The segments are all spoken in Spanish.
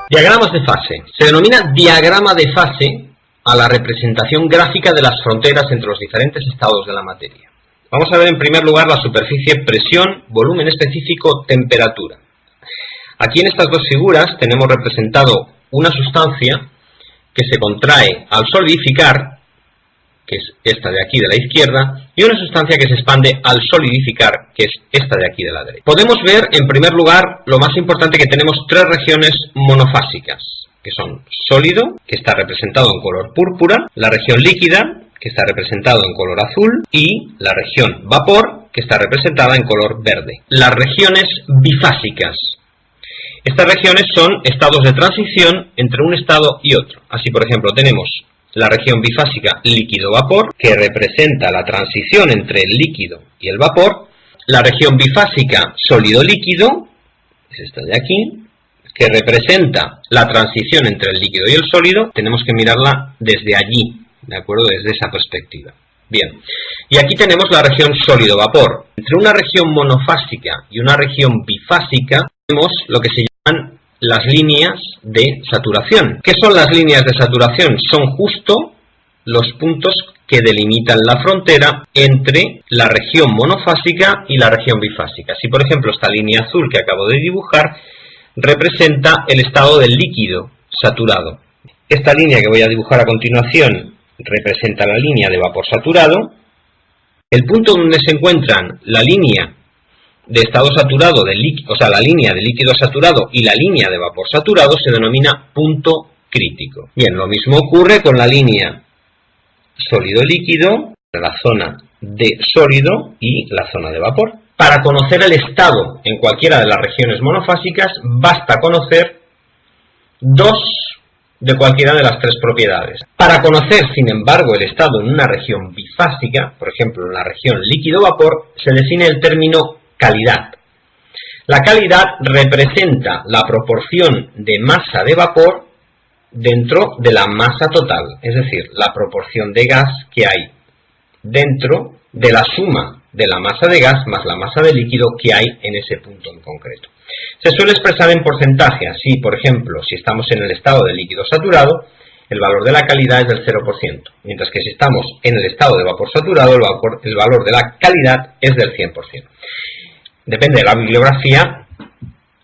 Diagramas de fase. Se denomina diagrama de fase a la representación gráfica de las fronteras entre los diferentes estados de la materia. Vamos a ver en primer lugar la superficie, presión, volumen específico, temperatura. Aquí en estas dos figuras tenemos representado una sustancia que se contrae al solidificar, que es esta de aquí de la izquierda, y una sustancia que se expande al solidificar, que es esta de aquí de la derecha. Podemos ver en primer lugar lo más importante, que tenemos tres regiones monofásicas, que son sólido, que está representado en color púrpura, la región líquida, que está representado en color azul, y la región vapor, que está representada en color verde. Las regiones bifásicas. Estas regiones son estados de transición entre un estado y otro. Así, por ejemplo, tenemos la región bifásica líquido-vapor, que representa la transición entre el líquido y el vapor. La región bifásica sólido-líquido, es esta de aquí, que representa la transición entre el líquido y el sólido. Tenemos que mirarla desde allí, ¿de acuerdo? Desde esa perspectiva. Bien, y aquí tenemos la región sólido-vapor. Entre una región monofásica y una región bifásica tenemos lo que se llaman las líneas de saturación. ¿Qué son las líneas de saturación? Son justo los puntos que delimitan la frontera entre la región monofásica y la región bifásica. Si por ejemplo esta línea azul que acabo de dibujar representa el estado del líquido saturado. Esta línea que voy a dibujar a continuación representa la línea de vapor saturado. El punto donde se encuentran la línea de estado saturado, la línea de líquido saturado y la línea de vapor saturado se denomina punto crítico. Bien, lo mismo ocurre con la línea sólido-líquido, la zona de sólido y la zona de vapor. Para conocer el estado en cualquiera de las regiones monofásicas, basta conocer dos de cualquiera de las tres propiedades. Para conocer, sin embargo, el estado en una región bifásica, por ejemplo, en la región líquido-vapor, se define el término calidad. La calidad representa la proporción de masa de vapor dentro de la masa total, es decir, la proporción de gas que hay dentro de la suma de la masa de gas más la masa de líquido que hay en ese punto en concreto. Se suele expresar en porcentaje, así, por ejemplo, si estamos en el estado de líquido saturado, el valor de la calidad es del 0%, mientras que si estamos en el estado de vapor saturado, el valor de la calidad es del 100%. Depende de la bibliografía,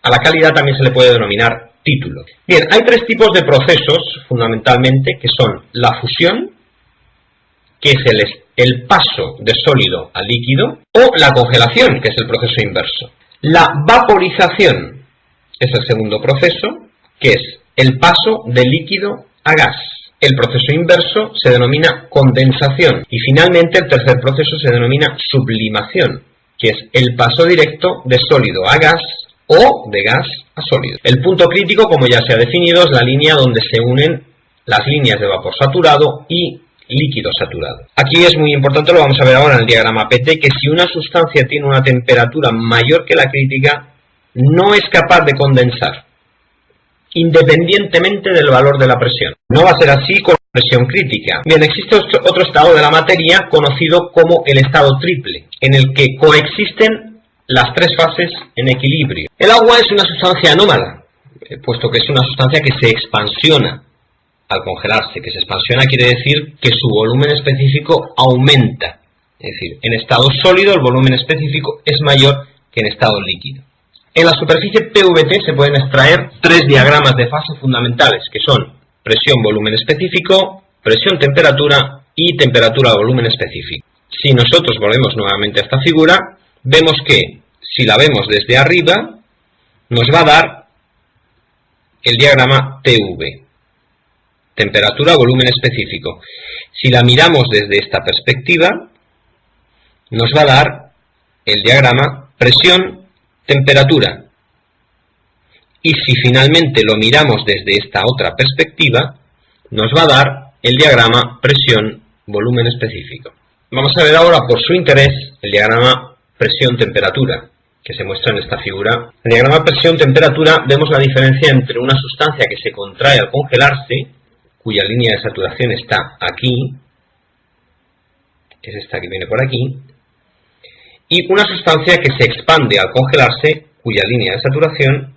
a la calidad también se le puede denominar título. Bien, hay tres tipos de procesos, fundamentalmente, que son la fusión, que es el paso de sólido a líquido, o la congelación, que es el proceso inverso. La vaporización es el segundo proceso, que es el paso de líquido a gas. El proceso inverso se denomina condensación. Y finalmente el tercer proceso se denomina sublimación, que es el paso directo de sólido a gas o de gas a sólido. El punto crítico, como ya se ha definido, es la línea donde se unen las líneas de vapor saturado y líquido saturado. Aquí es muy importante, lo vamos a ver ahora en el diagrama PT, que si una sustancia tiene una temperatura mayor que la crítica, no es capaz de condensar, independientemente del valor de la presión. No va a ser así con la presión crítica. Bien, existe otro estado de la materia conocido como el estado triple, en el que coexisten las tres fases en equilibrio. El agua es una sustancia anómala, puesto que es una sustancia que se expansiona al congelarse. Que se expansiona quiere decir que su volumen específico aumenta. Es decir, en estado sólido el volumen específico es mayor que en estado líquido. En la superficie PVT se pueden extraer tres diagramas de fase fundamentales, que son presión, volumen específico, presión, temperatura y temperatura, volumen específico. Si nosotros volvemos nuevamente a esta figura, vemos que si la vemos desde arriba, nos va a dar el diagrama TV. Temperatura, volumen específico. Si la miramos desde esta perspectiva, nos va a dar el diagrama presión, temperatura. Y si finalmente lo miramos desde esta otra perspectiva, nos va a dar el diagrama presión, volumen específico. Vamos a ver ahora, por su interés, el diagrama presión-temperatura, que se muestra en esta figura. En el diagrama presión-temperatura vemos la diferencia entre una sustancia que se contrae al congelarse, cuya línea de saturación está aquí, que es esta que viene por aquí, y una sustancia que se expande al congelarse, cuya línea de saturación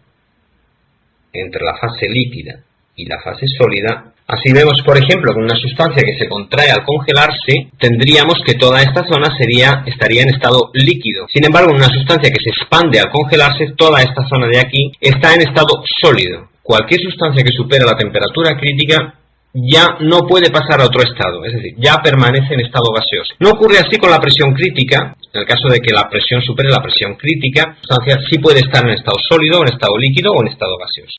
entre la fase líquida y la fase sólida. Así vemos, por ejemplo, que una sustancia que se contrae al congelarse, tendríamos que toda esta zona estaría en estado líquido. Sin embargo, en una sustancia que se expande al congelarse, toda esta zona de aquí está en estado sólido. Cualquier sustancia que supera la temperatura crítica ya no puede pasar a otro estado, es decir, ya permanece en estado gaseoso. No ocurre así con la presión crítica. En el caso de que la presión supere la presión crítica, la sustancia sí puede estar en estado sólido, en estado líquido o en estado gaseoso.